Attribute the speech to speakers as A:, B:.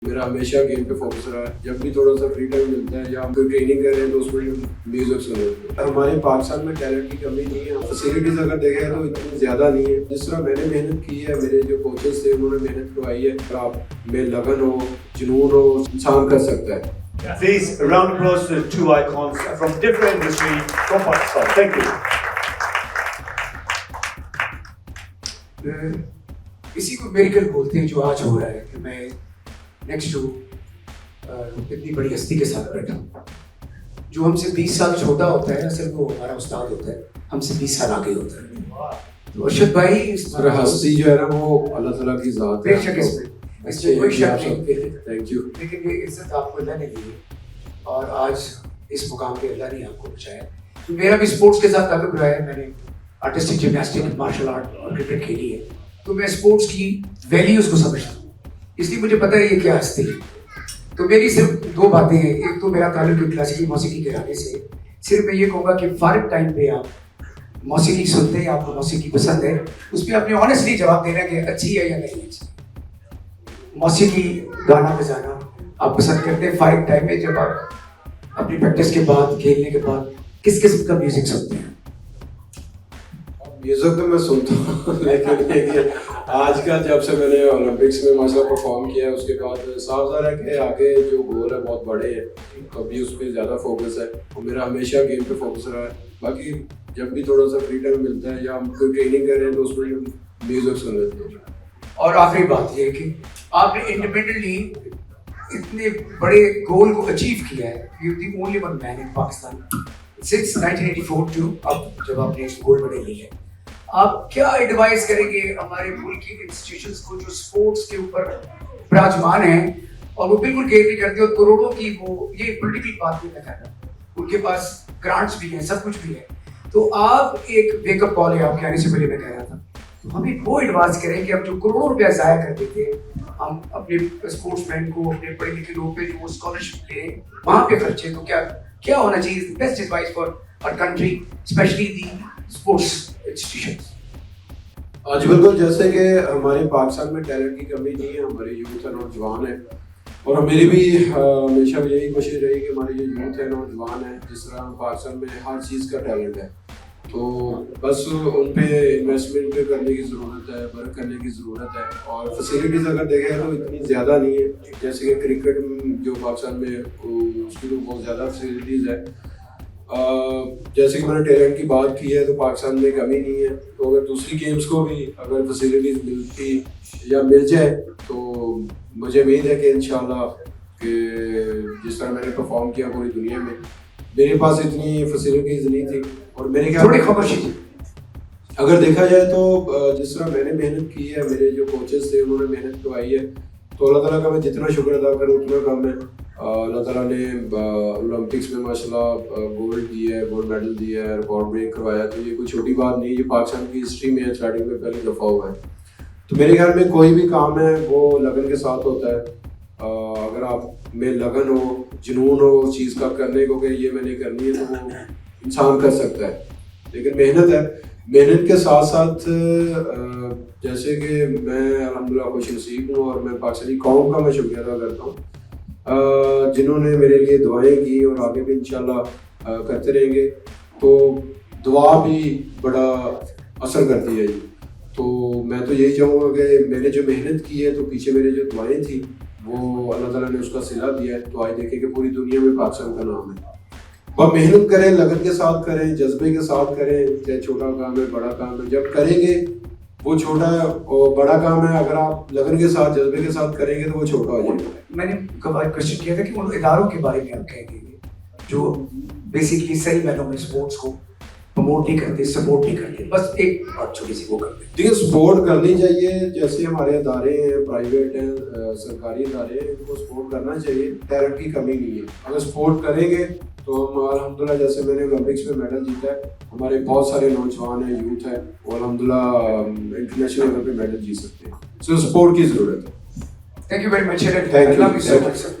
A: میرا ہمیشہ گیم پہ فوکس رہا ہے. جب بھی تھوڑا سا فری ٹائم ملتا ہے یا ہم کوئی ٹریننگ کر رہے ہیں تو اس میں میوزک سن لیتے ہیں. ہمارے پاکستان میں ٹیلنٹ کی کمی نہیں ہے. فیسلٹیز اگر دیکھیں تو اتنی زیادہ نہیں ہے. جس طرح میں نے محنت کی ہے, میرے جو کوچز تھے انہوں نے محنت کروائی ہے. اگر آپ میں لگن ہو, جنون ہو, انسان کر سکتا ہے.
B: Please, a round of applause to two icons from different industry from Pakistan. Thank you.
C: اسی کو میریکل بولتے ہیں جو آج ہو رہا ہے کہ میں نیکسٹ ٹو اتنی بڑی ہستی کے ساتھ بیٹھا ہوں. جو ہم سے 20 سال چھوٹا ہوتا ہے اصل وہ ہمارا استاد ہوتا ہے, ہم سے 20 سال آگے ہوتا ہے. تو ارشد بھائی
A: ہستی جو ہے نا وہ اللہ تعالیٰ کی ذات ہے.
C: بے شک اس میں کوئی شک نہیں.
A: Thank you.
C: لیکن یہ عزت آپ کو اللہ نے دی ہے اور آج اس مقام پہ اللہ نے آپ کو پہنچایا. میرا بھی اسپورٹس کے ساتھ تعلق رہا ہے. میں نے آرٹسٹک جمناسٹک, مارشل آرٹ اور کرکٹ کھیلی ہے. تو میں اسپورٹس کی ویلیوز کو سمجھتا ہوں, اس لیے مجھے پتہ ہے یہ کیا ہستی ہے. تو میری صرف دو باتیں ہیں. ایک تو میرا تعلق کلاسیکی موسیقی کے حوالے سے. صرف میں یہ کہوں گا کہ فارغ ٹائم پہ آپ موسیقی سنتے ہیں, آپ کو موسیقی پسند ہے, اس پہ آپ نے آنیسٹلی جواب دینا کہ اچھی ہے یا نہیں اچھی. موسیقی گانا بجانا آپ پسند کرتے ہیں فارغ ٹائم میں, جب آپ اپنی پریکٹس کے بعد, کھیلنے کے بعد کس قسم کا میوزک سنتے ہیں؟
A: میوزک تو میں سنتا ہوں, لیکن آج کا جب سے میں نے اولمپکس میں ماشاء اللہ پرفارم کیا ہے اس کے بعد صاف ظاہر ہے کہ آگے جو گول ہے بہت بڑے ہیں, ابھی اس پہ زیادہ فوکس ہے. اور میرا ہمیشہ گیم پہ فوکس رہا ہے. باقی جب بھی تھوڑا سا فری ٹائم ملتا ہے یا ہم کوئی ٹریننگ کر رہے ہیں تو اس میں میوزک سن لیتے ہیں.
C: اور آخری بات یہ ہے کہ آپ نے انڈیپینڈنٹلی اتنے بڑے گول کو اچیو کیا ہے. You the only one man in Pakistan since 1984 to اب جب آپ نے گولڈ میڈل لی ہے. آپ کیا ایڈوائز کریں گے ہمارے ملک کی انسٹیٹیوشنز کو جو اسپورٹس کے اوپر براجمان ہیں اور وہ بالکل کیئر نہیں کرتے, اور کروڑوں کی وہ یہ پولیٹیکل بات نہیں کر رہا, ان کے پاس گرانٹس بھی ہیں, سب کچھ بھی ہے. تو آپ ایک ویک اپ کال ہے آپ کے آنے سے پہلے میں کہہ رہا تھا, تو ہمیں وہ ایڈوائز کریں کہ اب جو کروڑوں روپیہ ضائع کر دیتے ہیں ہم اپنے اسپورٹس مین کو, اپنے پڑھے لکھے لوگوں پہ جو وہ اسکالرشپ لیں وہاں پہ خرچے, تو کیا ہونا چاہیے best advise for our country especially the sports institutions?
A: آج بالکل جیسے کہ ہمارے پاکستان میں ٹیلنٹ کی کمی نہیں ہے, ہمارے یوتھ ہے, نوجوان ہیں, اور میری بھی ہمیشہ یہی کوشش رہی کہ ہمارے جو یوتھ ہے, نوجوان ہیں, جس طرح پاکستان میں ہر چیز کا ٹیلنٹ ہے, تو بس ان پہ انویسٹمنٹ پہ کرنے کی ضرورت ہے, ورک کرنے کی ضرورت ہے. اور فیسلٹیز اگر دیکھیں تو اتنی زیادہ نہیں ہے. جیسے کہ کرکٹ جو پاکستان میں اس کی تو بہت زیادہ فیسلٹیز ہے. جیسے کہ میں نے ٹیلنٹ کی بات کی ہے تو پاکستان میں کمی نہیں ہے. تو اگر دوسری گیمز کو بھی اگر فیسلٹیز ملتی یا مل جائے تو مجھے امید ہے کہ انشاءاللہ کہ جس طرح میں نے پرفارم کیا پوری دنیا میں, میرے پاس اتنی فیسلٹیز نہیں تھی. اور میرے خیال میں اگر دیکھا جائے تو جس طرح میں نے محنت کی ہے, میرے جو کوچز تھے انہوں نے محنت کروائی ہے, تو اللہ تعالیٰ کا میں جتنا شکر ادا کروں اتنا کم ہے. اللہ تعالیٰ نے اولمپکس میں ماشاء اللہ گولڈ دیا ہے, گولڈ میڈل دیا ہے, ریکارڈ بریک کروایا, تو یہ کوئی چھوٹی بات نہیں. یہ پاکستان کی ہسٹری میں ایتھلیٹکس میں پہلی دفعہ ہوا ہے. تو میرے خیال میں کوئی بھی کام ہے وہ لگن کے ساتھ ہوتا ہے. اگر آپ میں لگن ہو, جنون ہو اس چیز کا کرنے کو کہ یہ میں نے کرنی ہے, تو وہ انسان کر سکتا ہے. لیکن محنت ہے, محنت کے ساتھ ساتھ جیسے کہ میں الحمدللہ خوش نصیب ہوں اور میں پاکستانی قوم کا میں شکریہ ادا کرتا ہوں جنہوں نے میرے لیے دعائیں کی, اور آگے بھی انشاءاللہ کرتے رہیں گے. تو دعا بھی بڑا اثر کرتی ہے. تو میں تو یہی چاہوں گا کہ میں نے جو محنت کی ہے تو پیچھے میرے جو دعائیں تھیں وہ اللہ تعالیٰ نے اس کا صلہ دیا ہے. تو آج دیکھیں کہ پوری دنیا میں پاکستان کا نام ہے. اور محنت کریں, لگن کے ساتھ کریں, جذبے کے ساتھ کریں, چاہے چھوٹا کام ہے بڑا کام ہے, جب کریں گے وہ چھوٹا اور بڑا کام ہے, اگر آپ لگن کے ساتھ جذبے کے ساتھ کریں گے تو وہ چھوٹا ہو جائے گا.
C: میں نے کوشچن کیا تھا کہ ان اداروں کے بارے میں آپ کہیں گے جو بیسکلی صحیح معنوں میں اسپورٹس کو پروموٹ نہیں کرتے, سپورٹ نہیں کرتے, بس ایک بات چھوٹی سی وہ کرتے.
A: دیکھیے سپورٹ کرنی چاہیے, جیسے ہمارے ادارے ہیں, پرائیویٹ ہیں, سرکاری ادارے ہیں, ان کو سپورٹ کرنا چاہیے. ٹیلنٹ کی کمی نہیں ہے, اگر سپورٹ کریں گے تو ہم الحمدللہ جیسے میں نے اولمپکس میں میڈل جیتا ہے, ہمارے بہت سارے نوجوان ہیں, یوتھ ہے, وہ الحمدللہ انٹرنیشنل لیول پہ میڈل جیت سکتے ہیں. سو سپورٹ کی ضرورت ہے.
C: Thank you very much.
A: Thank you.